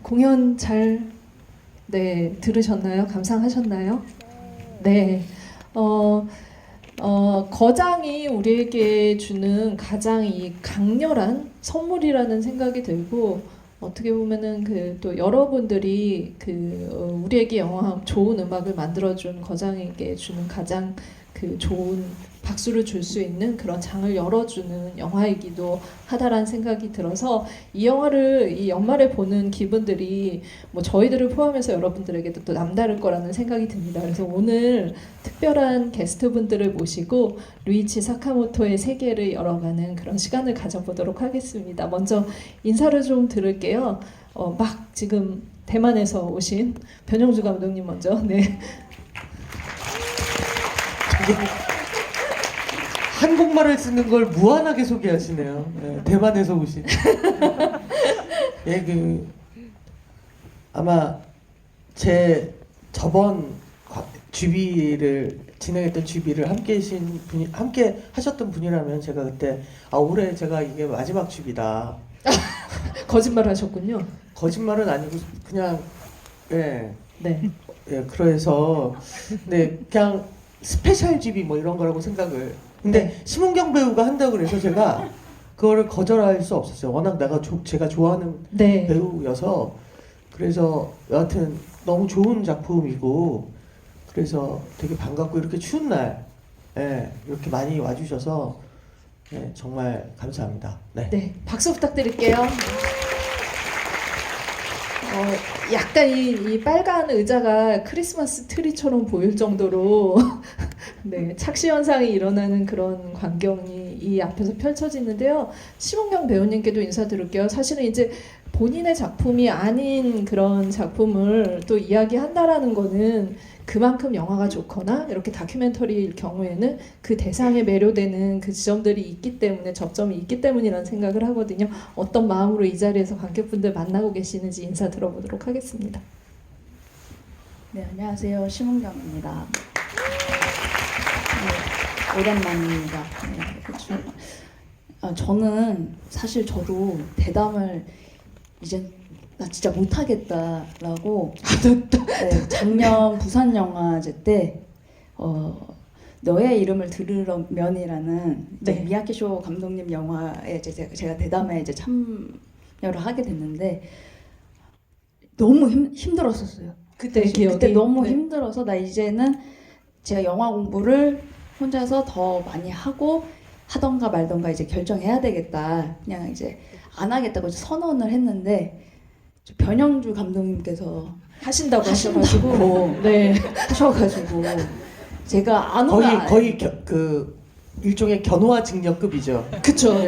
공연 잘 들으셨나요? 감상하셨나요? 네. 거장이 우리에게 주는 가장 이 강렬한 선물이라는 생각이 들고, 어떻게 보면은 또 여러분들이 우리에게 좋은 음악을 만들어준 거장에게 주는 가장 좋은 박수를 줄 수 있는 그런 장을 열어주는 영화이기도 하다라는 생각이 들어서 이 영화를 이 연말에 보는 기분들이 뭐 저희들을 포함해서 여러분들에게도 또 남다를 거라는 생각이 듭니다. 그래서 오늘 특별한 게스트분들을 모시고 루이치 사카모토의 세계를 열어가는 그런 시간을 가져보도록 하겠습니다. 먼저 인사를 좀 들을게요. 막 지금 대만에서 오신 변영주 감독님 먼저. 네. 한국말을 쓰는 걸 무한하게 소개하시네요. 네, 대만에서 오신. 예, 아마 제 저번 GB를 진행했던 GB를 함께 하셨던 분이라면 제가 그때 올해 제가 이게 마지막 GB다. 거짓말 하셨군요. 거짓말은 아니고 그냥 네. 그래서 네 그냥 스페셜 GB 뭐 이런 거라고 생각을. 근데 심은경 배우가 한다고 그래서 제가 그거를 거절할 수 없었어요. 워낙 제가 좋아하는 배우여서. 그래서 여하튼 너무 좋은 작품이고 그래서 되게 반갑고 이렇게 추운 날 이렇게 많이 와주셔서 정말 감사합니다. 네, 박수 부탁드릴게요. 약간 이 빨간 의자가 크리스마스 트리처럼 보일 정도로 착시 현상이 일어나는 그런 광경이 이 앞에서 펼쳐지는데요. 심은경 배우님께도 인사드릴게요. 사실은 이제 본인의 작품이 아닌 그런 작품을 또 이야기한다라는 거는 그만큼 영화가 좋거나 이렇게 다큐멘터리일 경우에는 그 대상에 매료되는 그 지점들이 있기 때문에, 접점이 있기 때문이라는 생각을 하거든요. 어떤 마음으로 이 자리에서 관객분들 만나고 계시는지 인사 들어보도록 하겠습니다. 네, 안녕하세요. 심은경입니다. 네, 오랜만입니다. 저는 사실 저도 대담을 이제 나 진짜 못하겠다라고 작년 부산영화제 때 너의 이름을 들으면이라는 미야케쇼 감독님 영화에 제가 대담에 이제 참여를 하게 됐는데 너무 힘들었었어요. 그때 너무 힘들어서 나 이제는 제가 영화 공부를 혼자서 더 많이 하고 하던가 말던가 이제 결정해야 되겠다. 그냥 이제 안 하겠다고 선언을 했는데 변영주 감독님께서 하신다고 하셔가지고 하셔가지고 제가 안 오면 거의 일종의 견화 증여급이죠. 그쵸.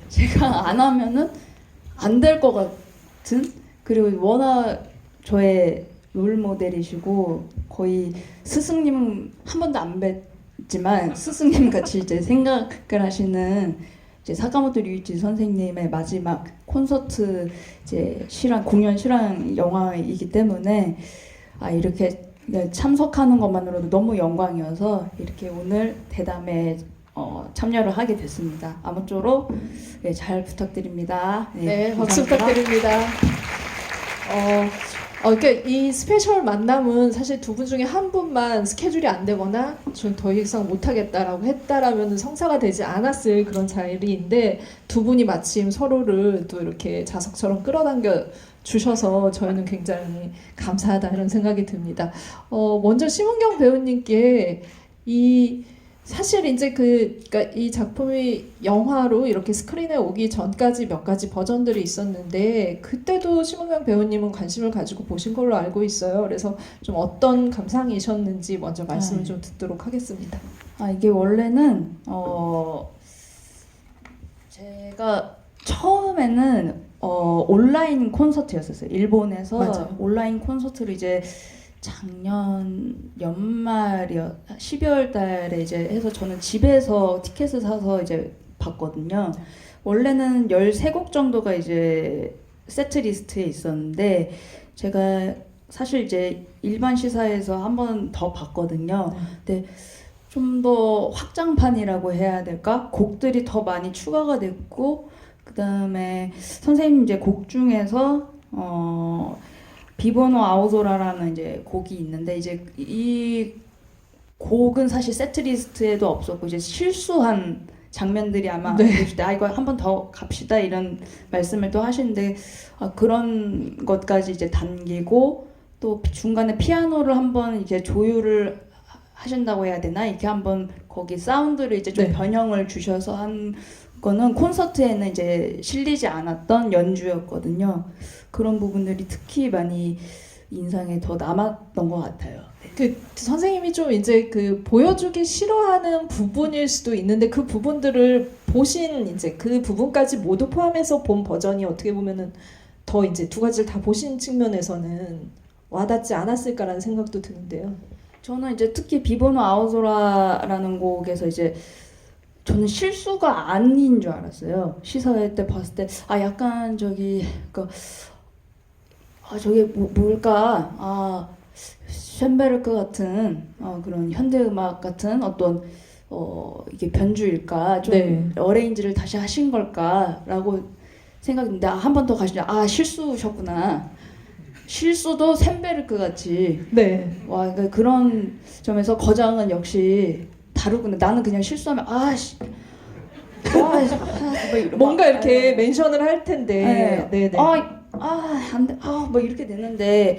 제가 안 하면은 안 될 것 같은, 그리고 워낙 저의 롤 모델이시고 거의 스승님 한 번도 안 뵀지만 스승님 같이 이제 생각을 하시는 이제 사카모토 류이치 선생님의 마지막 콘서트 이제 공연 실황 영화이기 때문에 이렇게 참석하는 것만으로도 너무 영광이어서 이렇게 오늘 대담에 참여를 하게 됐습니다. 아무쪼록 잘 부탁드립니다. 박수 부탁드립니다. 그러니까 이 스페셜 만남은 사실 두 분 중에 한 분만 스케줄이 안 되거나 좀 더 이상 못하겠다라고 했다라면 성사가 되지 않았을 그런 자리인데, 두 분이 마침 서로를 또 이렇게 자석처럼 끌어당겨 주셔서 저희는 굉장히 감사하다 이런 생각이 듭니다. 먼저 심은경 배우님께 사실 이제 그러니까 이 작품이 영화로 이렇게 스크린에 오기 전까지 몇 가지 버전들이 있었는데 그때도 심은경 배우님은 관심을 가지고 보신 걸로 알고 있어요. 그래서 좀 어떤 감상이셨는지 먼저 말씀을 좀 듣도록 하겠습니다. 이게 원래는 제가 처음에는 온라인 콘서트였었어요. 일본에서 맞아요. 온라인 콘서트를 이제 작년 연말이요, 12월 달에 이제 해서 저는 집에서 티켓을 사서 이제 봤거든요. 원래는 13곡 정도가 이제 세트 리스트에 있었는데 제가 사실 이제 일반 시사에서 한 번 더 봤거든요. 근데 좀 더 확장판이라고 해야 될까? 곡들이 더 많이 추가가 됐고 그다음에 선생님 이제 곡 중에서 비보노 아오소라라는 이제 곡이 있는데 이제 이 곡은 사실 세트리스트에도 없었고 이제 실수한 장면들이 아마 네. 보실 때 이거 한 번 더 갑시다 이런 말씀을 또 하시는데 그런 것까지 이제 담기고 또 중간에 피아노를 한번 이제 조율을 하신다고 해야 되나 이렇게 한번 거기 사운드를 이제 좀 네. 변형을 주셔서 한 거는 콘서트에는 이제 실리지 않았던 연주였거든요. 그런 부분들이 특히 많이 인상에 더 남았던 것 같아요. 그 선생님이 좀 이제 그 보여주기 싫어하는 부분일 수도 있는데 그 부분들을 보신 이제 그 부분까지 모두 포함해서 본 버전이 어떻게 보면은 더 이제 두 가지를 다 보신 측면에서는 와닿지 않았을까라는 생각도 드는데요. 저는 이제 특히 비보노 아오소라라는 곡에서 이제 저는 실수가 아닌 줄 알았어요. 시사회 때 봤을 때 약간 저기 저게 뭘까 쇤베르크 같은 그런 현대음악 같은 어떤 이게 변주일까 좀 네. 어레인지를 다시 하신 걸까라고 생각했는데 한 번 더 가시죠. 실수셨구나. 실수도 쇤베르크 같이 네. 그러니까 그런 점에서 거장은 역시 다르구나. 나는 그냥 실수하면 뭔가 이렇게 멘션을 할 텐데. 네. 네. 안 돼. 뭐 이렇게 되는데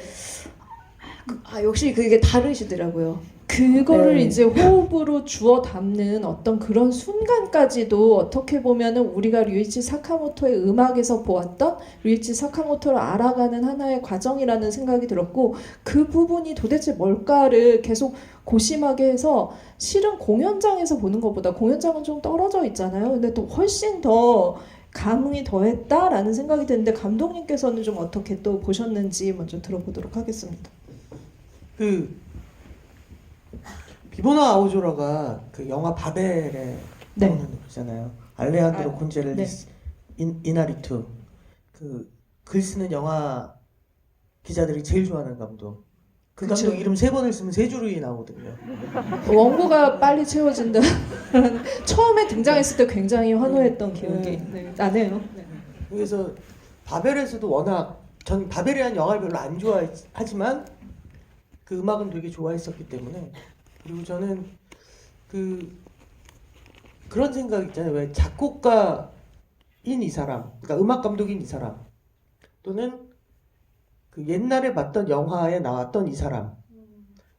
역시 그게 다르시더라고요. 그거를 네. 이제 호흡으로 주워 담는 어떤 그런 순간까지도 어떻게 보면은 우리가 류이치 사카모토의 음악에서 보았던 류이치 사카모토를 알아가는 하나의 과정이라는 생각이 들었고 그 부분이 도대체 뭘까를 계속 고심하게 해서 실은 공연장에서 보는 것보다 공연장은 좀 떨어져 있잖아요. 근데 또 훨씬 더 감흥이 더했다라는 생각이 드는데 감독님께서는 좀 어떻게 또 보셨는지 먼저 들어보도록 하겠습니다. 비보노 아오조라가 그 영화 바벨에 네. 나오는 노래잖아요. 알레한드로 콘제르리스 이나리투 그 글 쓰는 영화 기자들이 제일 좋아하는 감독. 그 그쵸. 감독 이름 3번을 쓰면 3줄이 나오거든요. 원고가 빨리 채워진다. 처음에 등장했을 때 굉장히 환호했던 기억이 나네요. 네. 그래서 바벨에서도 워낙 전 바벨이라는 영화를 별로 안 좋아하지만 그 음악은 되게 좋아했었기 때문에 그리고 저는 그런 생각 있잖아요. 왜 작곡가인 이 사람, 그러니까 음악 감독인 이 사람 또는 그 옛날에 봤던 영화에 나왔던 이 사람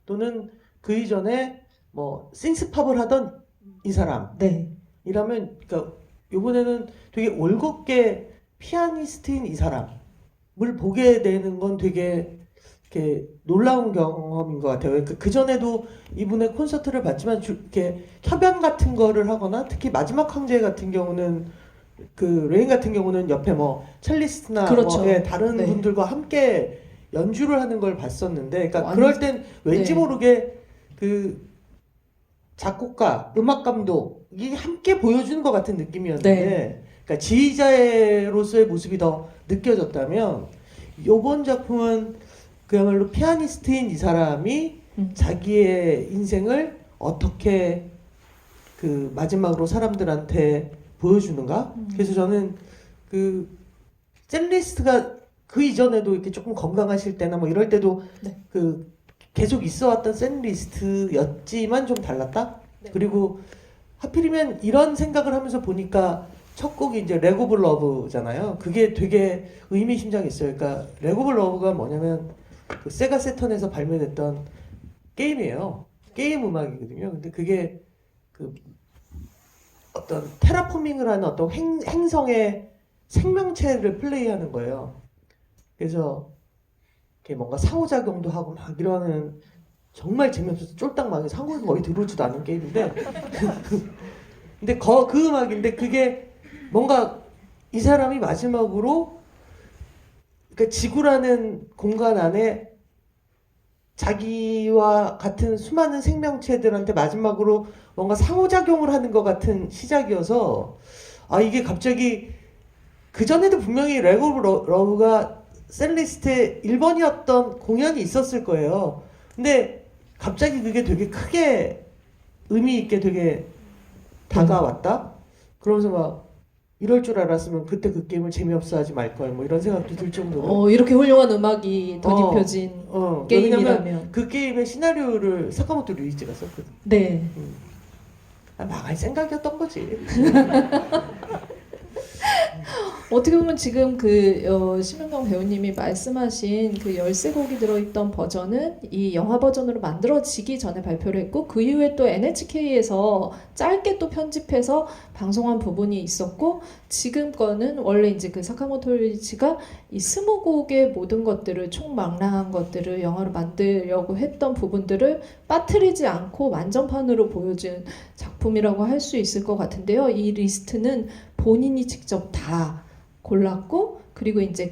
또는 그 이전에 뭐 신스팝을 하던 이 사람 네. 이라면 그러니까 이번에는 되게 올곧게 피아니스트인 이 사람을 보게 되는 건 되게 이렇게 놀라운 경험인 것 같아요. 그 전에도 이분의 콘서트를 봤지만 이렇게 협연 같은 거를 하거나 특히 마지막 황제 같은 경우는 그 레인 같은 경우는 옆에 뭐 첼리스트나 그렇죠. 다른 네. 분들과 함께 연주를 하는 걸 봤었는데, 그러니까 완전- 그럴 땐 왠지 네. 모르게 그 작곡가, 음악 감독이 함께 보여주는 것 같은 느낌이었는데, 네. 그러니까 지휘자로서의 모습이 더 느껴졌다면, 이번 작품은 그야말로 피아니스트인 이 사람이 자기의 인생을 어떻게 그 마지막으로 사람들한테 보여주는가? 그래서 저는 그 샌리스트가 그 이전에도 이렇게 조금 건강하실 때나 뭐 이럴 때도 네. 그 계속 있어왔던 샌리스트였지만 좀 달랐다? 네. 그리고 하필이면 이런 생각을 하면서 보니까 첫 곡이 이제 leg of love잖아요. 그게 되게 의미심장했어요. 그러니까 leg of love가 뭐냐면 그 세가 세턴에서 발매됐던 게임이에요. 게임 음악이거든요. 근데 그게 그 어떤 테라포밍을 하는 어떤 행성의 생명체를 플레이하는 거예요. 그래서 이렇게 뭔가 상호작용도 하고 막 이러는 정말 재미없어서 쫄딱 망해 상호가 거의 들어오지도 않은 게임인데 근데 그 음악인데 그게 뭔가 이 사람이 마지막으로 그러니까 지구라는 공간 안에 자기와 같은 수많은 생명체들한테 마지막으로 뭔가 상호작용을 하는 것 같은 시작이어서 이게 갑자기 그전에도 분명히 leg of love가 샌리스트의 1번이었던 공연이 있었을 거예요. 근데 갑자기 그게 되게 크게 의미 있게 되게 다가왔다? 그러면서 막 이럴 줄 알았으면 그때 그 게임을 재미없어 하지 말걸 뭐 이런 생각도 들 정도로 이렇게 훌륭한 음악이 덧입혀진 왜냐면 게임이라면. 그 게임의 시나리오를 사카모토 류이치가 썼거든. 네. 망할 생각이었던 거지. 어떻게 보면 지금 심은경 배우님이 말씀하신 그 13곡이 들어있던 버전은 이 영화 버전으로 만들어지기 전에 발표를 했고 그 이후에 또 NHK에서 짧게 또 편집해서 방송한 부분이 있었고 지금 거는 원래 이제 그 사카모토 류이치가 이 20곡의 모든 것들을 총망라한 것들을 영화로 만들려고 했던 부분들을 빠뜨리지 않고 완전판으로 보여준 작품이라고 할 수 있을 것 같은데요. 이 리스트는 본인이 직접 다 골랐고 그리고 이제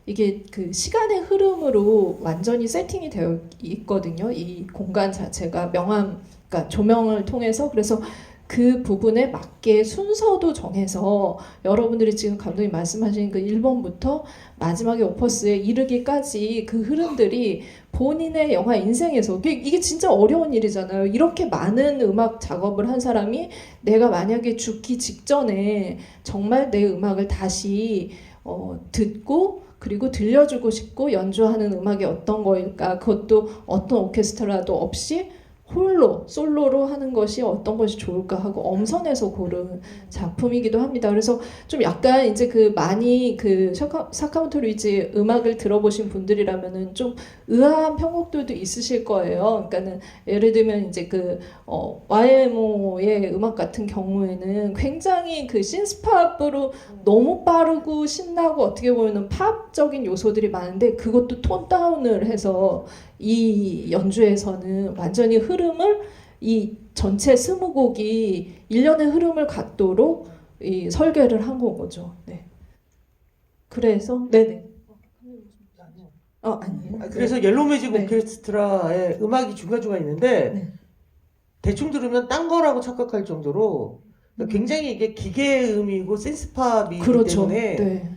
이게 그 시간의 흐름으로 완전히 세팅이 되어 있거든요. 이 공간 자체가 그러니까 조명을 통해서 그래서 그 부분에 맞게 순서도 정해서 여러분들이 지금 감독님 말씀하신 그 1번부터 마지막에 오퍼스에 이르기까지 그 흐름들이 본인의 영화 인생에서 이게 진짜 어려운 일이잖아요. 이렇게 많은 음악 작업을 한 사람이 내가 만약에 죽기 직전에 정말 내 음악을 다시 듣고 그리고 들려주고 싶고 연주하는 음악이 어떤 거일까 그것도 어떤 오케스트라도 없이 솔로로 하는 것이 어떤 것이 좋을까 하고 엄선해서 고른 작품이기도 합니다. 그래서 좀 약간 이제 많이 사카모토 류이치 음악을 들어보신 분들이라면은 좀 의아한 편곡들도 있으실 거예요. 그러니까는 예를 들면 이제 YMO의 음악 같은 경우에는 굉장히 신스팝으로 너무 빠르고 신나고 어떻게 보면은 팝적인 요소들이 많은데 그것도 톤 다운을 해서 이 연주에서는 완전히 흐름을 이 전체 20곡이 일련의 흐름을 갖도록 이 설계를 한 거죠. 네. 그래서 네네. 아니에요. 그래서 옐로우 매직 네. 오케스트라의 음악이 중간중간 있는데 네. 대충 들으면 딴 거라고 착각할 정도로 굉장히 이게 기계음이고 센스팝이기 그렇죠. 때문에 네.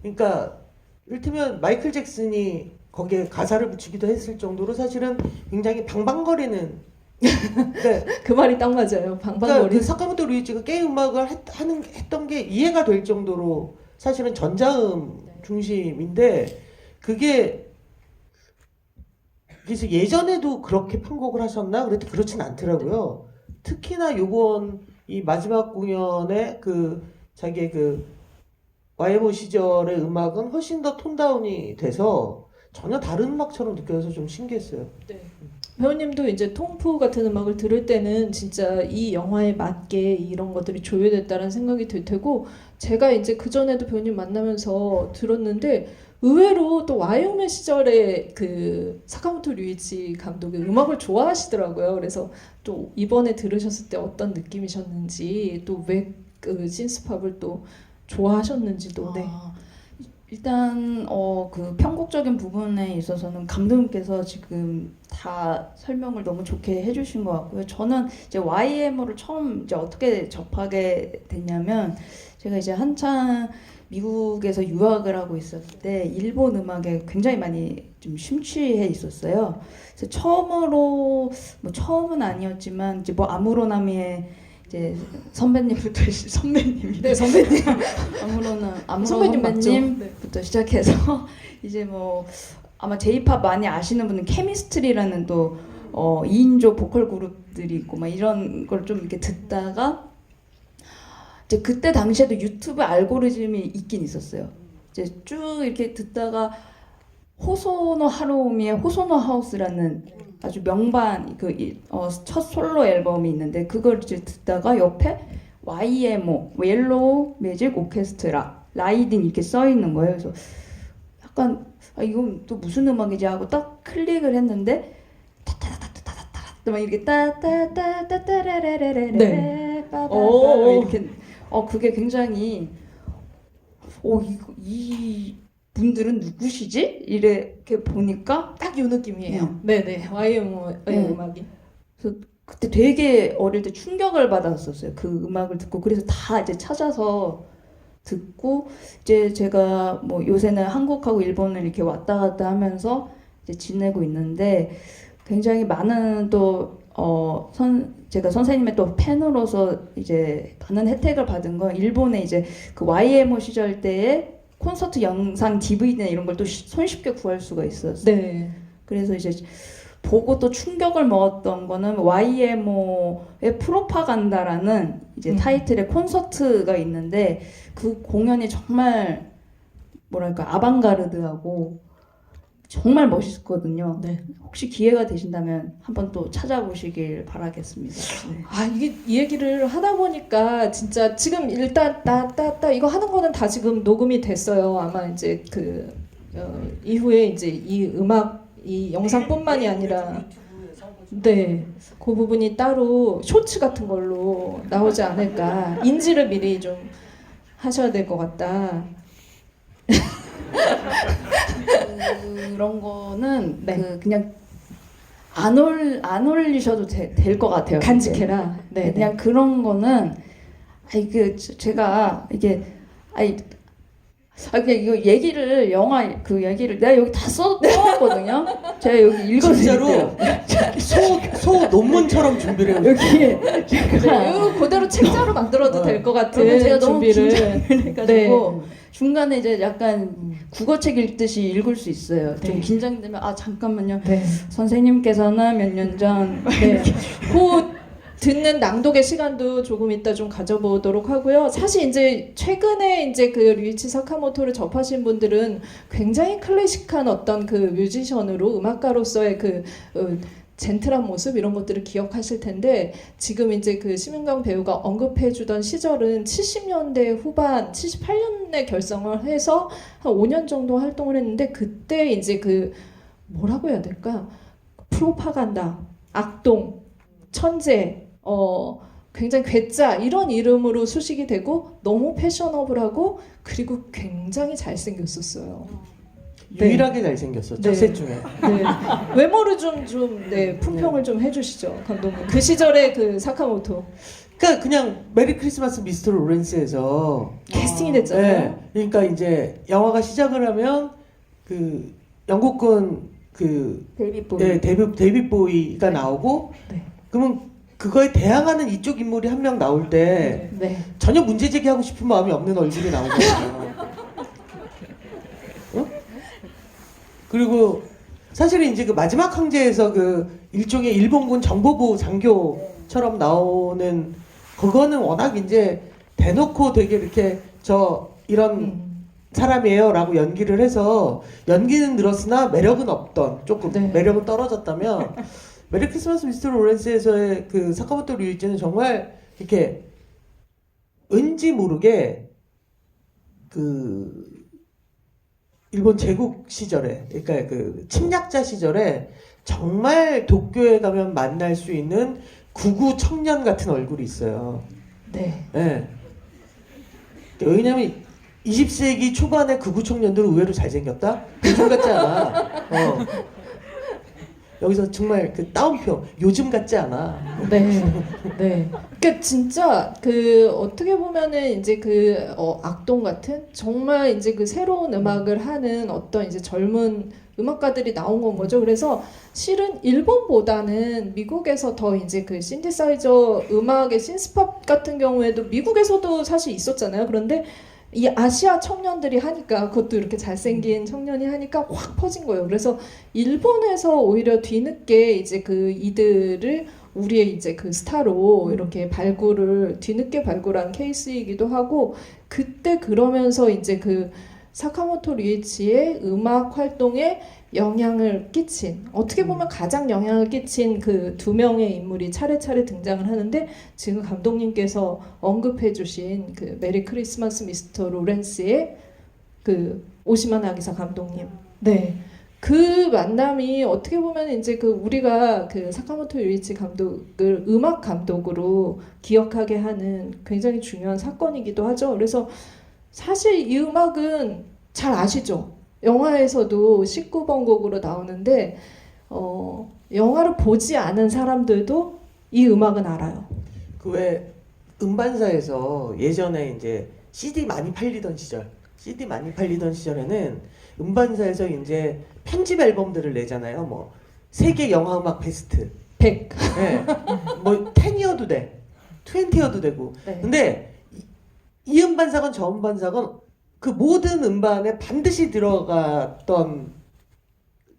그러니까 이를테면 마이클 잭슨이 거기에 가사를 붙이기도 했을 정도로 사실은 굉장히 방방거리는 네. 그 말이 딱 맞아요. 그러니까 방방거리. 그 사카모토 류이치가 게임 음악을 했던 게 이해가 될 정도로 사실은 전자음 중심인데 그게 그래서 예전에도 그렇게 편곡을 하셨나? 그랬더니 그렇진 않더라고요. 특히나 요번 이 마지막 공연의 자기의 YMO 시절의 음악은 훨씬 더 톤다운이 돼서 전혀 다른 음악처럼 느껴져서 좀 신기했어요. 네. 배우님도 이제 톰프 같은 음악을 들을 때는 진짜 이 영화에 맞게 이런 것들이 조율됐다는 생각이 들 테고 제가 이제 그 전에도 배우님 만나면서 들었는데 의외로 또 와이오메 시절에 사카모토 류이치 감독의 음악을 좋아하시더라고요. 그래서 또 이번에 들으셨을 때 어떤 느낌이셨는지 또 왜 신스팝을 또 좋아하셨는지도 네. 일단 그 편곡적인 부분에 있어서는 감독님께서 지금 다 설명을 너무 좋게 해주신 것 같고요. 저는 이제 YMO를 처음 이제 어떻게 접하게 됐냐면 제가 이제 한창 미국에서 유학을 하고 있었을 때 일본 음악에 굉장히 많이 좀 심취해 있었어요. 그래서 처음은 아니었지만 이제 아무로나미의 이제 선배님부터 선배님이 네, 선배님. 아무로 선배님 맞죠? 선배님부터 시작해서 이제 아마 J-팝 많이 아시는 분은 케미스트리라는 또 2인조 보컬 그룹들이 있고 막 이런 걸 좀 이렇게 듣다가 이제 그때 당시에도 유튜브 알고리즘이 있긴 있었어요. 이제 쭉 이렇게 듣다가 호소노 하루오미의 호소노 하우스라는 아주 명반 첫 솔로 앨범이 있는데 그걸 이제 듣다가 옆에 YMO 옐로우 매직 오케스트라 라이딩 이렇게 써 있는 거예요. 그래서 약간 이건 또 무슨 음악이지 하고 딱 클릭을 했는데 타타타타타타타 막 이렇게 따따따따따라라라라라 네. 빠바바 이렇게 그게 굉장히 이 분들은 누구시지? 이렇게 보니까 딱 이 느낌이에요. 네네. YMO의 음악이. 그래서 그때 되게 어릴 때 충격을 받았었어요. 그 음악을 듣고 그래서 다 이제 찾아서 듣고 이제 제가 요새는 한국하고 일본을 이렇게 왔다 갔다 하면서 이제 지내고 있는데 굉장히 많은 또 제가 선생님의 또 팬으로서 이제 많은 혜택을 받은 건 일본의 이제 그 YMO 시절 때의 콘서트 영상 DVD나 이런 걸 또 손쉽게 구할 수가 있었어요. 네. 그래서 이제 보고 또 충격을 먹었던 거는 YMO의 프로파간다라는 이제 타이틀의 콘서트가 있는데 그 공연이 정말 뭐랄까 아방가르드하고 정말 멋있거든요. 네. 혹시 기회가 되신다면 한번 또 찾아보시길 바라겠습니다. 네. 이게 이 얘기를 하다 보니까 진짜 지금 일단 따따따 이거 하는 거는 다 지금 녹음이 됐어요. 아마 이제 이후에 이제 이 음악 이 영상뿐만이 아니라 네, 그 부분이 따로 쇼츠 같은 걸로 나오지 않을까. 인지를 미리 좀 하셔야 될 것 같다. 그런 거는 네. 그냥 안 올리셔도 될 것 같아요. 간직해라. 네, 그냥 그런 거는 제가 이게 그냥 이거 얘기를 영화 그 얘기를 내가 여기 다 써왔거든요. 제가 여기 진짜로 읽어드릴게요. 소 논문처럼 준비를 해요. 여기 제가 이거 그대로 책자로 만들어도 될 것 같은 제가 너무 준비를. 해가지고 중간에 이제 약간 국어책 읽듯이 읽을 수 있어요. 좀 네. 긴장되면 잠깐만요. 네. 선생님께서는 몇 년 전 네. 그 듣는 낭독의 시간도 조금 이따 좀 가져보도록 하고요. 사실 이제 최근에 이제 그 류이치 사카모토를 접하신 분들은 굉장히 클래식한 어떤 그 뮤지션으로 음악가로서의 젠틀한 모습 이런 것들을 기억하실 텐데 지금 이제 그 심윤경 배우가 언급해주던 시절은 70년대 후반, 78년에 결성을 해서 한 5년 정도 활동을 했는데 그때 이제 뭐라고 해야 될까? 프로파간다, 악동, 천재, 굉장히 괴짜 이런 이름으로 수식이 되고 너무 패셔너블하고 그리고 굉장히 잘생겼었어요. 유일하게 잘생겼어. 네. 셋 중에. 네. 외모를 품평을 좀 해주시죠, 감독님. 그 시절의 그 사카모토 그러니까 그냥 메리 크리스마스 미스터 로렌스에서 캐스팅이 됐잖아요. 네. 그러니까 이제 영화가 시작을 하면 그 영국군 데이빗 보이가 나오고 네. 그러면 그거에 대항하는 이쪽 인물이 한 명 나올 때 네. 전혀 문제 제기하고 싶은 마음이 없는 얼굴이 나오잖아요. 어? 그리고 사실은 이제 그 마지막 황제에서 일종의 일본군 정보부 장교처럼 나오는 그거는 워낙 이제 대놓고 되게 이렇게 이런 사람이에요라고 연기를 해서 연기는 늘었으나 매력은 없던 조금 네. 매력은 떨어졌다면 메리 크리스마스 미스터 로렌스에서의 그 사카모토 류이치는 정말 이렇게 왠지 모르게 일본 제국 시절에 그러니까 침략자 시절에 정말 도쿄에 가면 만날 수 있는 구구 청년 같은 얼굴이 있어요. 네. 네. 왜냐면 20세기 초반의 극우 청년들은 의외로 잘생겼다? 요즘 같지 않아. 여기서 정말 따옴표, 요즘 같지 않아. 네. 네. 그러니까 진짜 어떻게 보면은 이제 악동 같은 정말 이제 새로운 음악을 하는 어떤 이제 젊은 음악가들이 나온 건 거죠. 그래서 실은 일본보다는 미국에서 더 이제 신디사이저 음악의 신스팝 같은 경우에도 미국에서도 사실 있었잖아요. 그런데 이 아시아 청년들이 하니까 그것도 이렇게 잘생긴 청년이 하니까 확 퍼진 거예요. 그래서 일본에서 오히려 뒤늦게 이제 이들을 우리의 이제 스타로 이렇게 뒤늦게 발굴한 케이스이기도 하고 그때 그러면서 이제 사카모토 류이치의 음악 활동에 영향을 끼친 어떻게 보면 가장 영향을 끼친 두 명의 인물이 차례차례 등장을 하는데 지금 감독님께서 언급해주신 메리 크리스마스 미스터 로렌스의 오시마 나기사 감독님 그 만남이 어떻게 보면 이제 우리가 사카모토 류이치 감독을 음악 감독으로 기억하게 하는 굉장히 중요한 사건이기도 하죠. 그래서 사실 이 음악은 잘 아시죠? 영화에서도 19번 곡으로 나오는데 영화를 보지 않은 사람들도 이 음악은 알아요. 왜 음반사에서 예전에 이제 CD 많이 팔리던 시절에는 음반사에서 이제 편집 앨범들을 내잖아요. 세계 영화 음악 베스트 100. 네. 뭐 10이어도 돼. 20여도 되고. 네. 근데 이 음반사건 저 음반사건 그 모든 음반에 반드시 들어갔던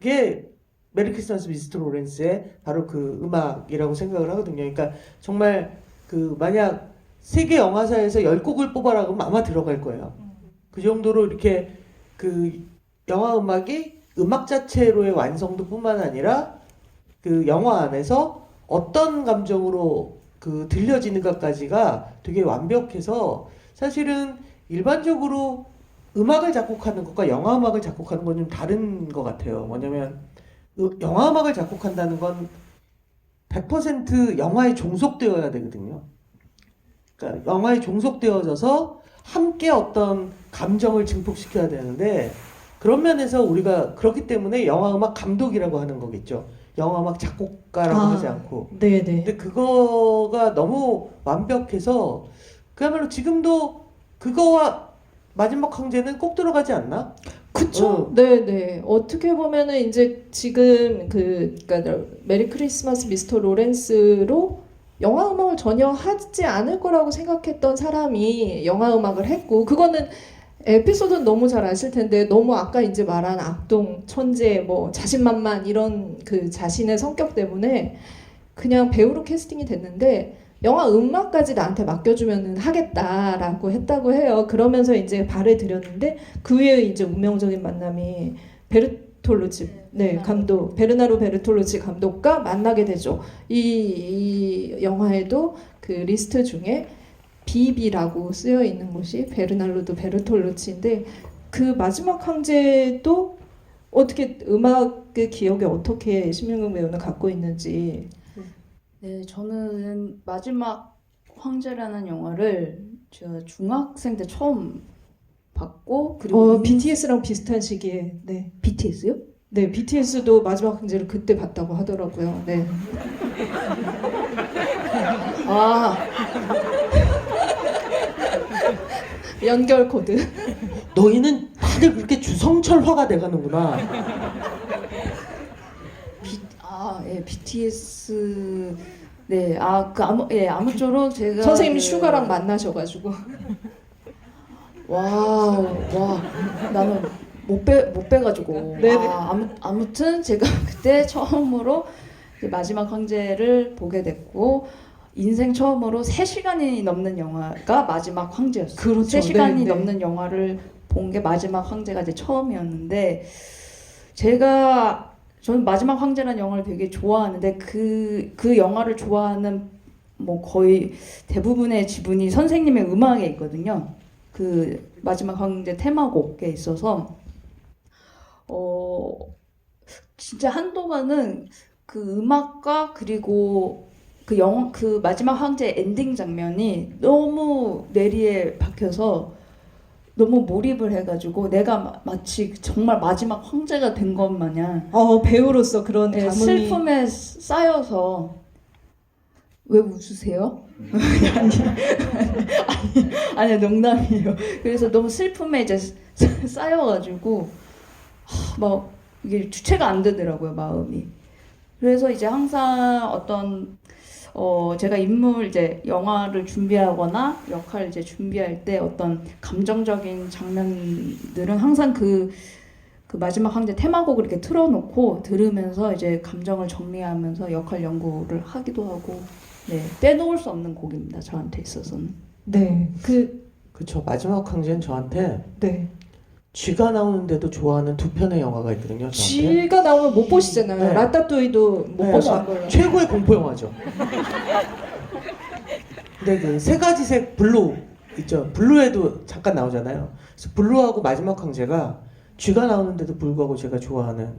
게 메리 크리스마스 미스터 로렌스의 바로 그 음악이라고 생각을 하거든요. 그러니까 정말 그 만약 세계 영화사에서 10곡을 뽑아라 그러면 아마 들어갈 거예요. 그 정도로 이렇게 그 영화 음악이 음악 자체로의 완성도 뿐만 아니라 그 영화 안에서 어떤 감정으로 그 들려지는가까지가 되게 완벽해서 사실은 일반적으로 음악을 작곡하는 것과 영화 음악을 작곡하는 건 좀 다른 것 같아요. 뭐냐면 영화 음악을 작곡한다는 건 100% 영화에 종속되어야 되거든요. 그러니까 영화에 종속되어져서 함께 어떤 감정을 증폭시켜야 되는데 그런 면에서 우리가 그렇기 때문에 영화 음악 감독이라고 하는 거겠죠. 영화 음악 작곡가라고 하지 않고. 네네. 근데 그거가 너무 완벽해서 그야말로 지금도 그거와 마지막 황제는 꼭 들어가지 않나? 그쵸? 네네. 어떻게 보면은 이제 지금 그러니까 메리 크리스마스 미스터 로렌스로 영화 음악을 전혀 하지 않을 거라고 생각했던 사람이 영화 음악을 했고, 그거는 에피소드는 너무 잘 아실 텐데, 너무 아까 이제 말한 악동, 천재, 뭐 자신만만 이런 그 자신의 성격 때문에 그냥 배우로 캐스팅이 됐는데, 영화 음악까지 나한테 맡겨주면은 하겠다라고 했다고 해요. 그러면서 이제 발을 들였는데 그 후에 이제 운명적인 만남이 베르톨루치 감독, 베르나로 베르톨루치 감독과 만나게 되죠. 이 영화에도 그 리스트 중에 비비라고 쓰여 있는 곳이 베르나르도 베르톨루치인데, 그 마지막 황제도 어떻게 음악의 기억에 어떻게 심영경 배우는 갖고 있는지. 네, 저는 마지막 황제라는 영화를 제가 중학생 때 처음 봤고, 그리고 BTS랑 비슷한 시기에. 네. BTS요? 네, BTS도 마지막 황제를 그때 봤다고 하더라고요. 네. 아. 연결 코드. 너희는 다들 그렇게 주성철화가 돼가는구나. BTS. 네, 아무쪼록 제가 선생님이 슈가랑 만나셔가지고. 와, 나는 못 빼가지고. 네네. 아무튼 제가 그때 처음으로 이제 마지막 황제를 보게 됐고, 인생 처음으로 3시간이 넘는 영화가 마지막 황제였어요. 그렇죠. 3시간이 네, 네. 넘는 영화를 본 게 마지막 황제가 이제 처음이었는데, 저는 마지막 황제라는 영화를 되게 좋아하는데 그 영화를 좋아하는 뭐 거의 대부분의 지분이 선생님의 음악에 있거든요. 그 마지막 황제 테마곡에 있어서 진짜 한동안은 그 음악과 그리고 그 마지막 황제 엔딩 장면이 너무 뇌리에 박혀서 너무 몰입을 해가지고 내가 마치 정말 마지막 황제가 된 것 마냥 배우로서 그런 네, 감흥이. 슬픔에 쌓여서. 왜 웃으세요? 아니 농담이에요. 그래서 너무 슬픔에 이제 쌓여가지고 막 이게 주체가 안 되더라고요, 마음이. 그래서 이제 항상 어떤 제가 이제 영화를 준비하거나 역할을 이제 준비할 때 어떤 감정적인 장면들은 항상 그 마지막 황제 테마곡을 이렇게 틀어놓고 들으면서 이제 감정을 정리하면서 역할 연구를 하기도 하고, 네, 빼놓을 수 없는 곡입니다, 저한테 있어서는. 네. 그쵸. 마지막 황제는 저한테 네. 쥐가 나오는데도 좋아하는 2편의 영화가 있거든요. 저한테. 쥐가 나오면 못 보시잖아요. 네. 라따뚜이도 못 네, 보신 걸로. 최고의 공포 영화죠. 근데 그 3가지 색 블루 있죠. 블루에도 잠깐 나오잖아요. 그래서 블루하고 마지막 황제가 쥐가 나오는데도 불구하고 제가 좋아하는.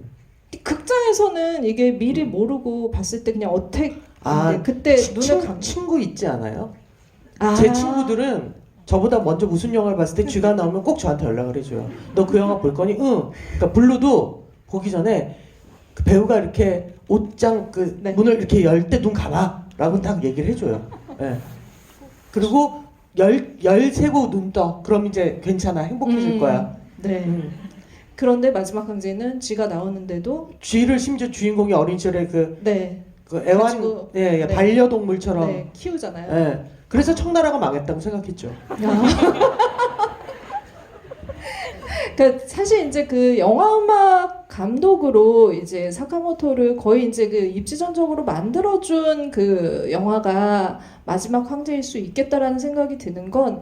극장에서는 이게 미리 모르고 봤을 때 그냥 어택인데 그때 눈에 친구 있지 않아요? 아. 제 친구들은 저보다 먼저 무슨 영화를 봤을 때 쥐가 나오면 꼭 저한테 연락을 해줘요. 너 그 영화 볼 거니? 응. 그러니까 블루도 보기 전에 그 배우가 이렇게 옷장 네. 문을 이렇게 열 때 눈 감아라고 딱 얘기를 해줘요. 네. 그리고 13고 눈 떠. 그럼 이제 괜찮아. 행복해질 거야. 네. 그런데 마지막 황제는 쥐가 나오는데도 쥐를 심지어 주인공이 어린 시절에 네. 그 애완 가지고, 예, 예, 네. 반려동물처럼 네, 키우잖아요. 예. 그래서 청나라가 망했다고 생각했죠. 그러니까 사실 이제 그 영화 음악 감독으로 이제 사카모토를 거의 이제 그 입지전적으로 만들어준 그 영화가 마지막 황제일 수 있겠다라는 생각이 드는 건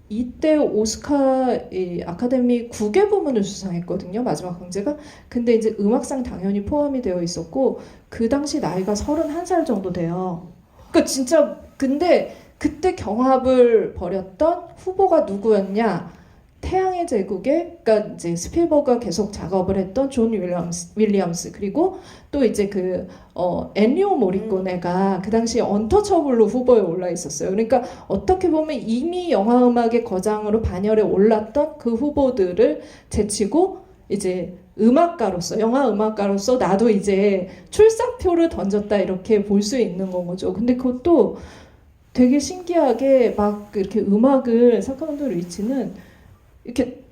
이때 오스카 이 아카데미 9개 부문을 수상했거든요. 마지막 황제가. 근데 이제 음악상 당연히 포함이 되어 있었고 그 당시 나이가 31살 정도 돼요. 그러니까 진짜 근데 그때 경합을 벌였던 후보가 누구였냐? 태양의 제국에 그러니까 이제 스필버그가 계속 작업을 했던 존 윌리엄스 그리고 또 이제 그 엔리오 모리코네가 그 당시에 언터처블로 후보에 올라 있었어요. 그러니까 어떻게 보면 이미 영화 음악의 거장으로 반열에 올랐던 그 후보들을 제치고 이제 음악가로서 영화 음악가로서 나도 이제 출사표를 던졌다 이렇게 볼 수 있는 건 거죠. 근데 그것도 되게 신기하게 막 이렇게 음악을 사카모토 류이치는 이렇게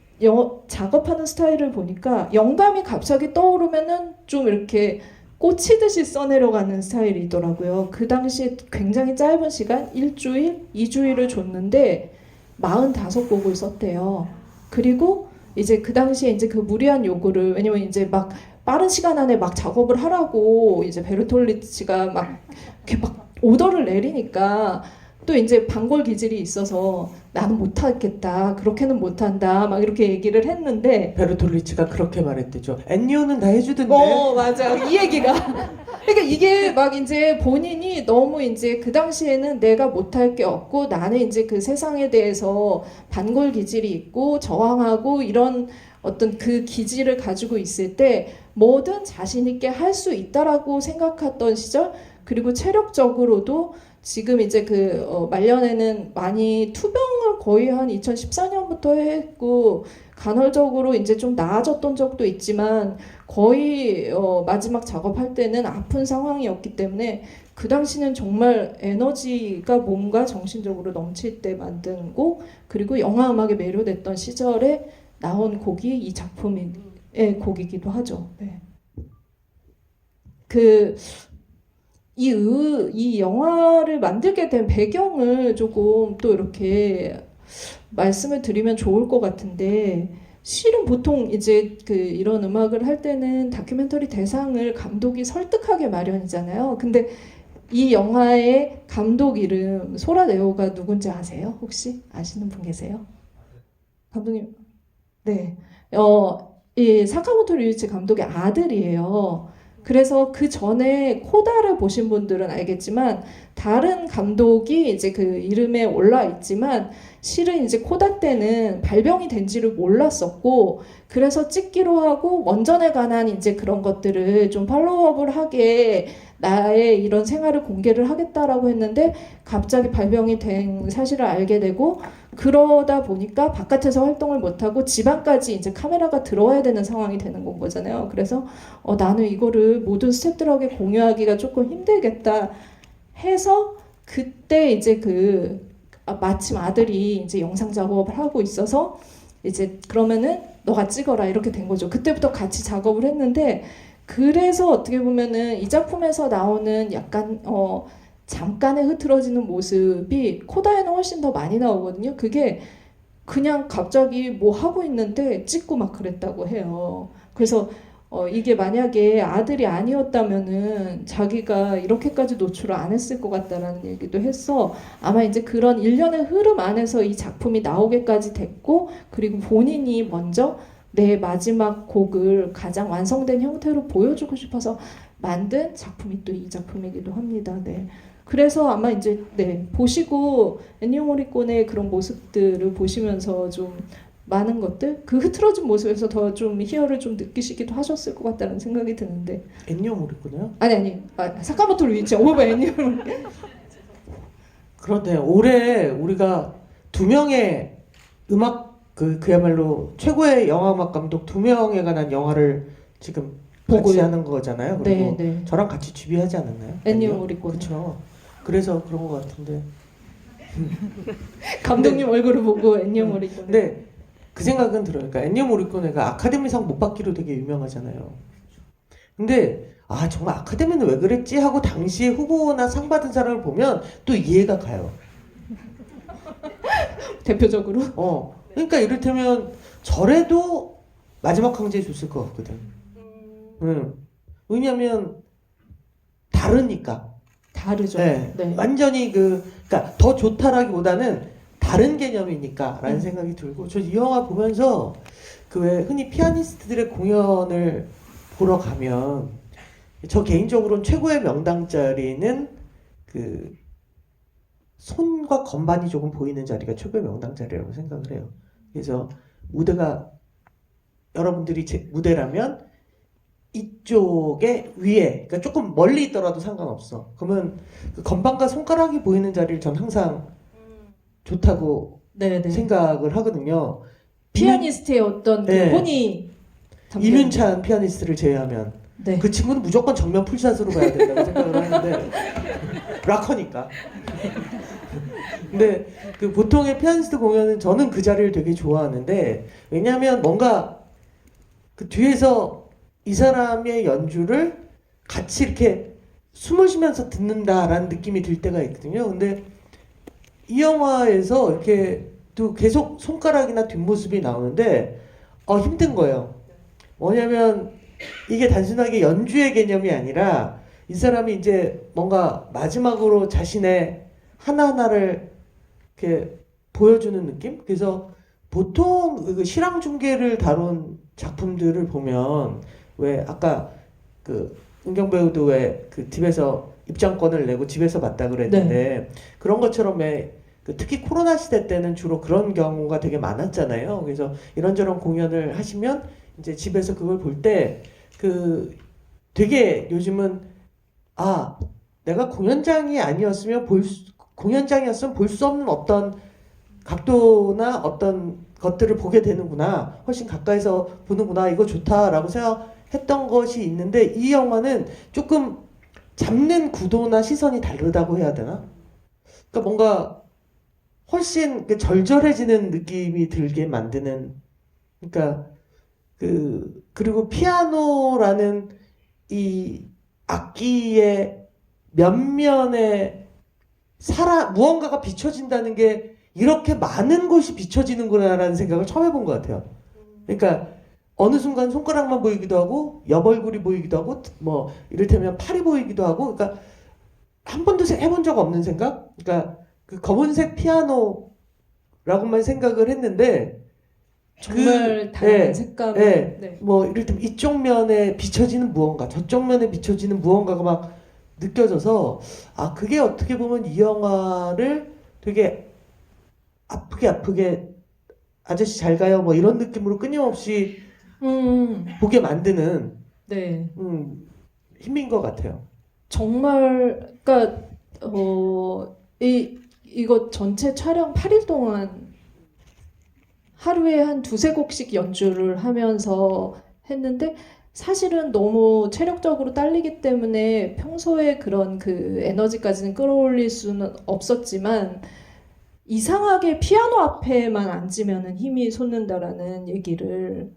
작업하는 스타일을 보니까 영감이 갑자기 떠오르면은 좀 이렇게 꽂히듯이 써내려가는 스타일이더라고요. 그 당시에 굉장히 짧은 시간, 일주일, 2주일을 줬는데 45곡을 썼대요. 그리고 이제 그 당시에 이제 그 무리한 요구를 왜냐면 이제 막 빠른 시간 안에 막 작업을 하라고 이제 베르톨리치가 막 이렇게 막 오더를 내리니까 또 이제 반골 기질이 있어서 나는 못하겠다 그렇게는 못한다 막 이렇게 얘기를 했는데 베르톨리치가 그렇게 말했대죠. 엔니오는 다 해주던데. 맞아 이 얘기가 그러니까 이게 막 이제 본인이 너무 이제 그 당시에는 내가 못할 게 없고 나는 이제 그 세상에 대해서 반골 기질이 있고 저항하고 이런 어떤 그 기질을 가지고 있을 때 뭐든 자신 있게 할 수 있다라고 생각했던 시절 그리고 체력적으로도 지금 이제 그 말년에는 많이 투병을 거의 한 2014년부터 했고 간헐적으로 이제 좀 나아졌던 적도 있지만 거의 마지막 작업할 때는 아픈 상황이었기 때문에 그 당시는 정말 에너지가 몸과 정신적으로 넘칠 때 만든 곡 그리고 영화 음악에 매료됐던 시절에 나온 곡이 이 작품의 곡이기도 하죠. 네. 이 영화를 만들게 된 배경을 조금 또 이렇게 말씀을 드리면 좋을 것 같은데 실은 보통 이제 그 이런 음악을 할 때는 다큐멘터리 대상을 감독이 설득하게 마련이잖아요. 근데 이 영화의 감독 이름 소라 네오가 누군지 아세요? 혹시 아시는 분 계세요? 감독님, 네, 이 사카모토 류이치 감독의 아들이에요. 그래서 그 전에 코다를 보신 분들은 알겠지만 다른 감독이 이제 그 이름에 올라 있지만 실은 이제 코다 때는 발병이 된지를 몰랐었고 그래서 찍기로 하고 원전에 관한 이제 그런 것들을 좀 팔로우업을 하게 나의 이런 생활을 공개를 하겠다라고 했는데 갑자기 발병이 된 사실을 알게 되고 그러다 보니까 바깥에서 활동을 못하고 집안까지 이제 카메라가 들어와야 되는 상황이 되는 건 거잖아요. 그래서 나는 이거를 모든 스태프들에게 공유하기가 조금 힘들겠다 해서 그때 이제 마침 아들이 이제 영상 작업을 하고 있어서 이제 그러면은 너가 찍어라 이렇게 된 거죠. 그때부터 같이 작업을 했는데 그래서 어떻게 보면은 이 작품에서 나오는 약간 잠깐에 흐트러지는 모습이 코다에는 훨씬 더 많이 나오거든요. 그게 그냥 갑자기 뭐 하고 있는데 찍고 막 그랬다고 해요. 그래서 이게 만약에 아들이 아니었다면은 자기가 이렇게까지 노출을 안 했을 것 같다라는 얘기도 했어. 아마 이제 그런 일련의 흐름 안에서 이 작품이 나오게까지 됐고 그리고 본인이 먼저 내 마지막 곡을 가장 완성된 형태로 보여주고 싶어서 만든 작품이 또 이 작품이기도 합니다. 네. 그래서 아마 이제 보시고 엔니오 모리코네의 그런 모습들을 보시면서 좀 많은 것들 그 흐트러진 모습에서 더 좀 희열을 좀 느끼시기도 하셨을 것 같다는 생각이 드는데 엔니오 모리코네요? 아니 사카모토 류이치 오버 엔니오 그런데 올해 우리가 두 명의 음악 그야말로 최고의 영화 음악 감독 두 명에 관한 영화를 지금 같이 하는 거잖아요. 그리고 네. 저랑 같이 주비하지 않았나요? 엔니오 모리코네. 그렇죠. 그래서 그런 것 같은데. 감독님 얼굴을 보고 엔니오 모리코네. 근데 그 생각은 들어요. 그러니까 엔니오 모리코네가 아카데미상 못 받기로 되게 유명하잖아요. 근데 아 정말 아카데미는 왜 그랬지 하고 당시에 후보나 상 받은 사람을 보면 또 이해가 가요. 대표적으로. 그러니까 이를테면 저래도 마지막 황제에 줬을 것 같거든. 왜냐면 다르니까. 다르죠. 네. 네. 완전히 그러니까 더 좋다라기보다는 다른 개념이니까라는 생각이 들고, 저 이 영화 보면서 그 왜 흔히 피아니스트들의 공연을 보러 가면 저 개인적으로는 최고의 명당 자리는 그 손과 건반이 조금 보이는 자리가 최고의 명당 자리라고 생각을 해요. 그래서 무대가 여러분들이 제 무대라면 이쪽에 위에, 그러니까 조금 멀리 있더라도 상관없어. 그러면 그 건반과 손가락이 보이는 자리를 전 항상 좋다고 네네. 생각을 하거든요. 피아니스트의 어떤 그 네. 혼이 담겨 이륜찬 피아니스트를 제외하면 네. 그 친구는 무조건 정면 풀샷으로 가야 된다고 생각을 하는데 락커니까. 근데 그 보통의 피아니스트 공연은 저는 그 자리를 되게 좋아하는데, 왜냐하면 뭔가 그 뒤에서 이 사람의 연주를 같이 이렇게 숨을 쉬면서 듣는다라는 느낌이 들 때가 있거든요. 근데 이 영화에서 이렇게 또 계속 손가락이나 뒷모습이 나오는데 힘든 거예요. 뭐냐면 이게 단순하게 연주의 개념이 아니라 이 사람이 이제 뭔가 마지막으로 자신의 하나하나를 이렇게 보여주는 느낌? 그래서 보통 그 실황 중계를 다룬 작품들을 보면 왜 아까 그 은경 배우도 왜 그 집에서 입장권을 내고 집에서 봤다 그랬는데 그런 것처럼 왜 그 특히 코로나 시대 때는 주로 그런 경우가 되게 많았잖아요. 그래서 이런저런 공연을 하시면 이제 집에서 그걸 볼 때 그 되게 요즘은 내가 공연장이었으면 볼 수 없는 어떤 각도나 어떤 것들을 보게 되는구나, 훨씬 가까이서 보는구나, 이거 좋다라고 생각했던 것이 있는데, 이 영화는 조금 잡는 구도나 시선이 다르다고 해야 되나? 그러니까 뭔가 훨씬 절절해지는 느낌이 들게 만드는, 그러니까 그리고 피아노라는 이 악기의 면면에 무언가가 비춰진다는 게 이렇게 많은 곳이 비춰지는구나라는 생각을 처음 해본 것 같아요. 그러니까 어느 순간 손가락만 보이기도 하고 옆얼굴이 보이기도 하고 뭐 이를테면 팔이 보이기도 하고, 그러니까 한 번도 해본 적 없는 생각? 그러니까 그 검은색 피아노라고만 생각을 했는데 정말 다양한 색감을 네. 뭐 이를테면 이쪽 면에 비춰지는 무언가, 저쪽 면에 비춰지는 무언가가 막 느껴져서 그게 어떻게 보면 이 영화를 되게 아프게 아저씨 잘 가요 뭐 이런 느낌으로 끊임없이 보게 만드는 네. 힘인 것 같아요. 정말 그러니까 이거 전체 촬영 8일 동안 하루에 한 두세 곡씩 연주를 하면서 했는데, 사실은 너무 체력적으로 딸리기 때문에 평소에 그런 그 에너지까지는 끌어올릴 수는 없었지만, 이상하게 피아노 앞에만 앉으면은 힘이 솟는다라는 얘기를,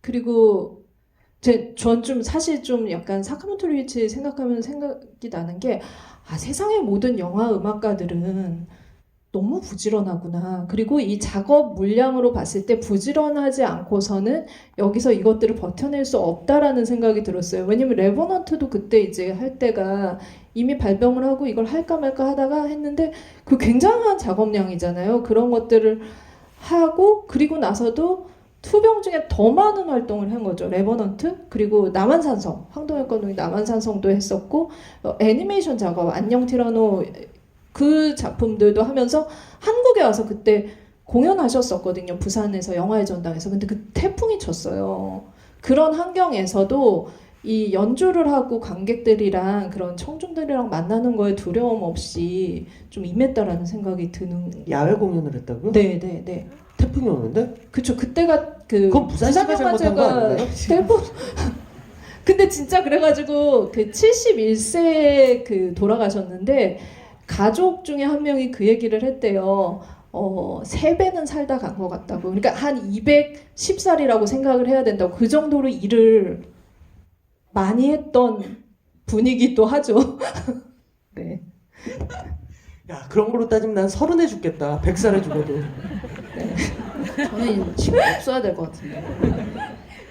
그리고 전 좀 사실 좀 약간 사카모토 류이치 생각하면 생각이 나는 게, 세상의 모든 영화 음악가들은 너무 부지런하구나. 그리고 이 작업 물량으로 봤을 때 부지런하지 않고서는 여기서 이것들을 버텨낼 수 없다라는 생각이 들었어요. 왜냐면 레버넌트도 그때 이제 할 때가 이미 발병을 하고 이걸 할까 말까 하다가 했는데 그 굉장한 작업량이잖아요. 그런 것들을 하고 그리고 나서도 투병 중에 더 많은 활동을 한 거죠. 레버넌트, 그리고 남한산성, 황동혁 감독이 남한산성도 했었고, 애니메이션 작업, 안녕 티라노 그 작품들도 하면서 한국에 와서 그때 공연하셨었거든요. 부산에서 영화의 전당에서. 근데 그 태풍이 쳤어요. 그런 환경에서도 이 연주를 하고 관객들이랑 그런 청중들이랑 만나는 거에 두려움 없이 좀 임했다라는 생각이 드는. 야외 공연을 했다고요? 네. 태풍이 오는데? 그쵸. 그때가 그건 부산시가 잘못한 거 아닌가요? 태풍. 근데 진짜 그래가지고 그 71세 그 돌아가셨는데 가족 중에 한 명이 그 얘기를 했대요. 3배는 살다 간 것 같다고. 그러니까 한 210살이라고 생각을 해야 된다고. 그 정도로 일을 많이 했던 분이기도 하죠. 네. 야 그런 걸로 따지면 난 30에 죽겠다. 100살에 죽어도. 저는 지금 없어야 될 것 같은데.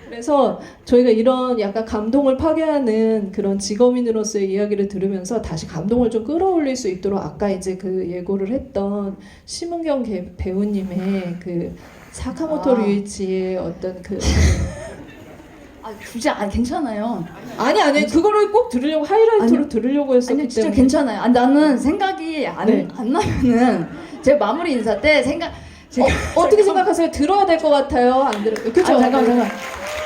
그래서 저희가 이런 약간 감동을 파괴하는 그런 직업인으로서의 이야기를 들으면서 다시 감동을 좀 끌어올릴 수 있도록 아까 이제 그 예고를 했던 심은경 배우님의 그 사카모토 류이치의 어떤 그 굳이 괜찮아요. 아니 그거를 꼭 들으려고 하이라이트로 들으려고 했었기 아니 진짜 때문에 괜찮아요. 나는 생각이 네. 안 나면은 제 마무리 인사 때 어떻게 생각하세요? 들어야 될 것 같아요? 안 들어? 그죠? 잠깐.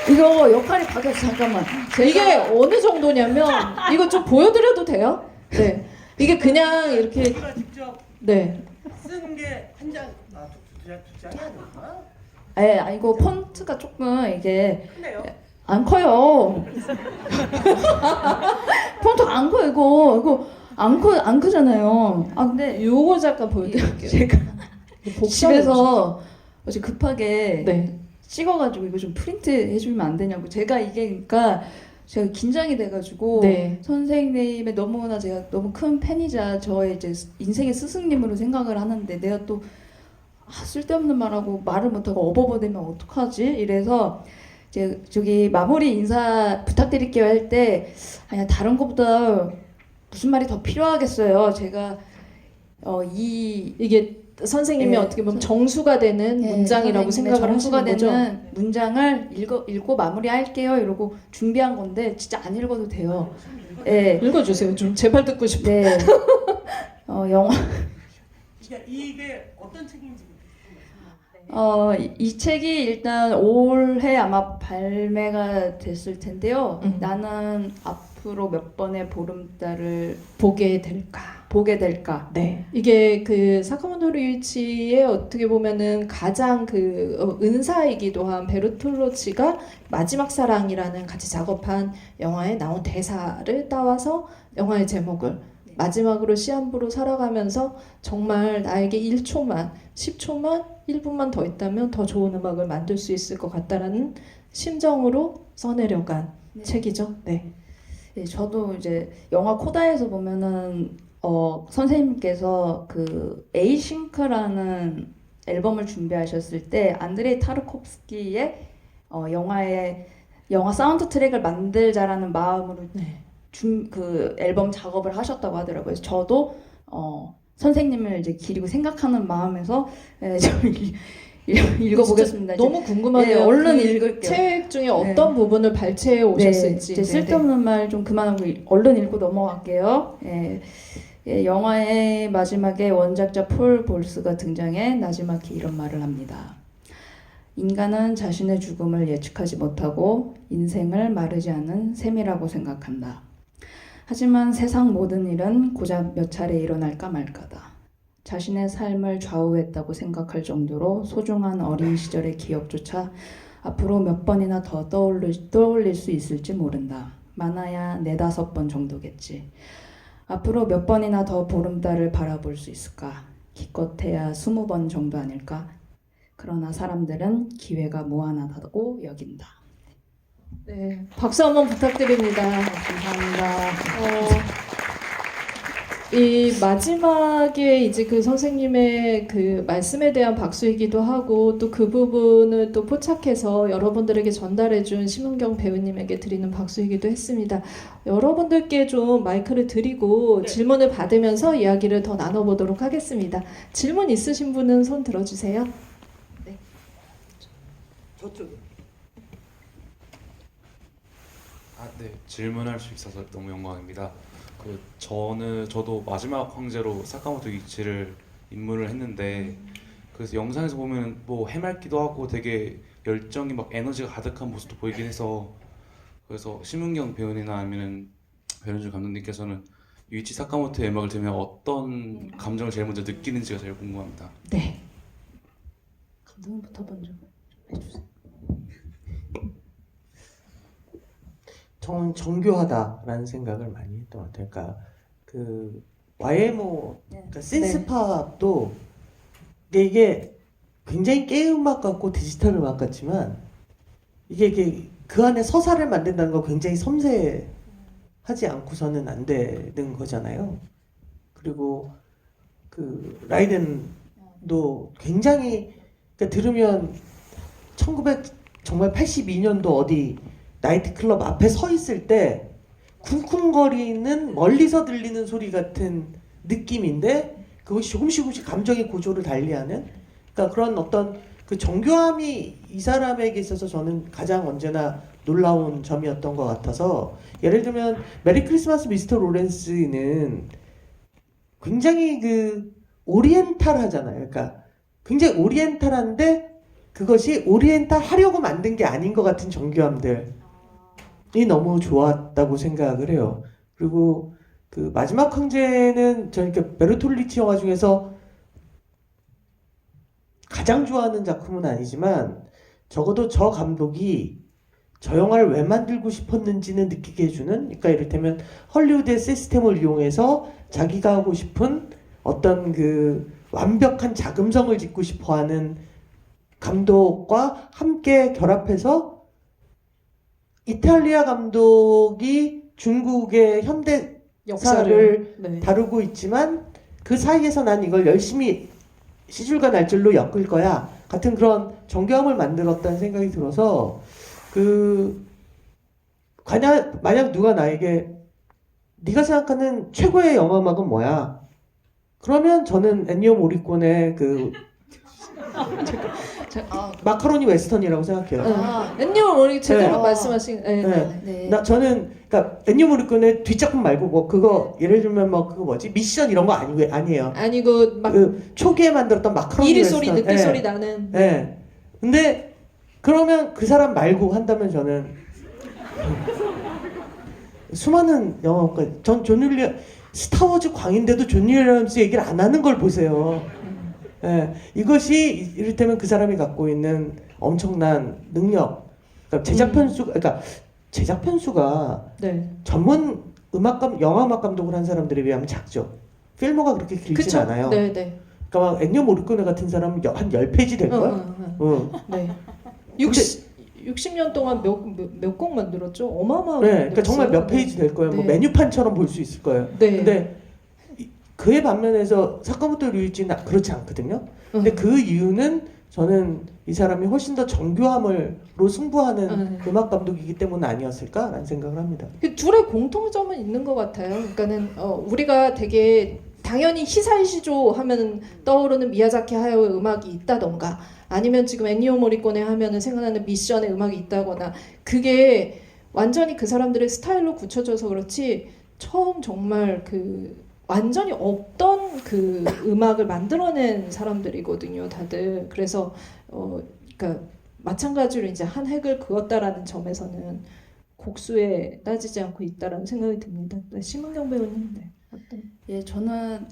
이거 역할이 바뀌었어. 잠깐만. 이게 어느 정도냐면 이거 좀 보여드려도 돼요? 네. 이게 그냥 이렇게 제가 직접 네. 쓴 게 한 장, 두 장이 아니구나. 이거 폰트가 조금 이게 근데요. 안 커요. 폰트 안 커 이거 안 크잖아요. 근데 요거 잠깐 보여드릴게요. 제가 복사를 집에서 어제 급하게 네. 찍어가지고 이거 좀 프린트 해주면 안 되냐고. 제가 이게 그러니까 제가 긴장이 돼가지고 네. 선생님의 너무나 제가 너무 큰 팬이자 저의 이제 인생의 스승님으로 생각을 하는데 내가 또 쓸데없는 말하고 말을 못하고 어버버되면 어떡하지? 이래서 이제 저기 마무리 인사 부탁드릴게요 할 때 아니 다른 것보다 무슨 말이 더 필요하겠어요. 제가 이게 선생님이 네. 어떻게 보면 정수가 되는 문장이라고 생각을 정수가 하시는 거죠? 되는 문장을 읽고 마무리할게요 이러고 준비한 건데 진짜 안 읽어도 돼요. 네. 읽어주세요. 좀 제발 듣고 싶어요. 네. 영화 이게 어떤 책인지. 이 책이 일단 올해 아마 발매가 됐을 텐데요. 나는 앞으로 몇 번의 보름달을 보게 될까? 보게 될까? 네. 이게 그 사카모토 류이치의 어떻게 보면은 가장 그 은사이기도 한 베르톨로치가 마지막 사랑이라는 같이 작업한 영화에 나온 대사를 따와서 영화의 제목을 마지막으로 시한부로 살아가면서 정말 나에게 1초만, 10초만, 1분만 더 있다면 더 좋은 음악을 만들 수 있을 것 같다라는 심정으로 써내려간 책이죠. 네. 네, 저도 이제 영화 코다에서 보면은 선생님께서 그 에이싱크라는 앨범을 준비하셨을 때 안드레이 타르코프스키의 영화 사운드 트랙을 만들자라는 마음으로 그 앨범 작업을 하셨다고 하더라고요. 그래서 저도 선생님을 이제 기리고 생각하는 마음에서 좀 읽어보겠습니다. 너무 궁금하네요. 네, 얼른 그 읽을게요. 책 중에 어떤 부분을 발췌해 오셨을지. 이제 쓸데없는 말 좀 그만하고 얼른 읽고 넘어갈게요. 영화의 마지막에 원작자 폴 볼스가 등장해 나지막히 이런 말을 합니다. 인간은 자신의 죽음을 예측하지 못하고 인생을 마르지 않은 셈이라고 생각한다. 하지만 세상 모든 일은 고작 몇 차례 일어날까 말까다. 자신의 삶을 좌우했다고 생각할 정도로 소중한 어린 시절의 기억조차 앞으로 몇 번이나 더 떠올릴 수 있을지 모른다. 많아야 4-5번 정도겠지. 앞으로 몇 번이나 더 보름달을 바라볼 수 있을까? 기껏해야 20번 정도 아닐까? 그러나 사람들은 기회가 무한하다고 여긴다. 네, 박수 한번 부탁드립니다. 감사합니다. 이 마지막에 이제 그 선생님의 그 말씀에 대한 박수이기도 하고 또 그 부분을 또 포착해서 여러분들에게 전달해준 심은경 배우님에게 드리는 박수이기도 했습니다. 여러분들께 좀 마이크를 드리고 질문을 받으면서 이야기를 더 나눠보도록 하겠습니다. 질문 있으신 분은 손 들어주세요. 저쪽. 네, 질문할 수 있어서 너무 영광입니다. 저도 마지막 황제로 사카모토 이치를 입문을 했는데 그래서 영상에서 보면 뭐 해맑기도 하고 되게 열정이 막 에너지가 가득한 모습도 보이긴 해서 그래서 심은경 배우님이나 아니면 변현준 감독님께서는 유이치 사카모토의 음악을 들으면 어떤 감정을 제일 먼저 느끼는지가 제일 궁금합니다. 네. 감독님부터 먼저 해주세요. 정교하다라는 생각을 많이 했던 것 같아요. 그러니까 그 YMO, 그러니까 신스팝도 이게 굉장히 게임 음악 같고 디지털 음악 같지만 이게 그 안에 서사를 만든다는 거 굉장히 섬세하지 않고서는 안 되는 거잖아요. 그리고 그 라이덴도 굉장히 그러니까 들으면 1982년도 어디 나이트클럽 앞에 서 있을 때 쿵쿵거리는 멀리서 들리는 소리 같은 느낌인데 그것이 조금씩 감정의 고조를 달리하는 그러니까 그런 어떤 그 정교함이 이 사람에게 있어서 저는 가장 언제나 놀라운 점이었던 것 같아서 예를 들면 메리 크리스마스 미스터 로렌스는 굉장히 그 오리엔탈하잖아요. 그러니까 굉장히 오리엔탈한데 그것이 오리엔탈 하려고 만든 게 아닌 것 같은 정교함들이 너무 좋았다고 생각을 해요. 그리고 그 마지막 황제는 저는 베르톨리치 영화 중에서 가장 좋아하는 작품은 아니지만 적어도 저 감독이 저 영화를 왜 만들고 싶었는지는 느끼게 해주는 그러니까 이를테면 헐리우드의 시스템을 이용해서 자기가 하고 싶은 어떤 그 완벽한 자금성을 짓고 싶어하는 감독과 함께 결합해서 이탈리아 감독이 중국의 현대 역사를 네. 다루고 있지만 그 사이에서 난 이걸 열심히 시줄과 날줄로 엮을 거야 같은 그런 정교함을 만들었다는 생각이 들어서 그 만약 누가 나에게 네가 생각하는 최고의 영화 음악은 뭐야? 그러면 저는 엔니오 모리콘의 그 마카로니 웨스턴이라고 생각해요. 엔니오 모리 제대로 네. 말씀하신 네. 네. 저는 그러니까 엔니오 모리콘의 뒷작품 말고 뭐 그거 예를 들면 뭐 그거 뭐지 미션 이런 거 아니에요. 아니고 막 그 초기에 만들었던 마카로니 이리 웨스턴. 소리 늦게 예. 소리 나는 네. 근데 그러면 그 사람 말고 한다면 저는 수많은 영화 그러니까 존 윌리엄 스타워즈 광인데도 존 윌리엄스 얘기를 안 하는 걸 보세요. 예, 이것이 이를테면 그 사람이 갖고 있는 엄청난 능력. 그러니까 제작 편수가 네. 전문 영화 음악 감독을 한 사람들에 비하면 작죠. 필모가 그렇게 길진 그쵸? 않아요. 네, 네. 그러니까 막 엔니오 모리코네 같은 사람은 한 10페이지 될 걸. 네. 60년 동안 몇 곡 만들었죠? 어마어마하게 네, 그러니까 정말 몇 만들었어요. 페이지 될 거예요. 뭐 네. 메뉴판처럼 볼 수 있을 거예요. 네. 근데 그의 반면에서 사카모토 류이치는 그렇지 않거든요. 근데 그 이유는 저는 이 사람이 훨씬 더 정교함으로 승부하는 음악 감독이기 때문 아니었을까라는 생각을 합니다. 그 둘의 공통점은 있는 것 같아요. 그러니까는 우리가 되게 당연히 히사이시조 하면 떠오르는 미야자키 하야오의 음악이 있다던가 아니면 지금 엔니오 모리코네 하면은 생각나는 미션의 음악이 있다거나 그게 완전히 그 사람들의 스타일로 굳혀져서 그렇지 처음 정말 그 완전히 없던 그 음악을 만들어낸 사람들이거든요, 다들. 그래서 그러니까 마찬가지로 이제 한 획을 그었다라는 점에서는 곡수에 따지지 않고 있다라는 생각이 듭니다. 네, 심은경 배우님, 네. 어떤? 예, 저는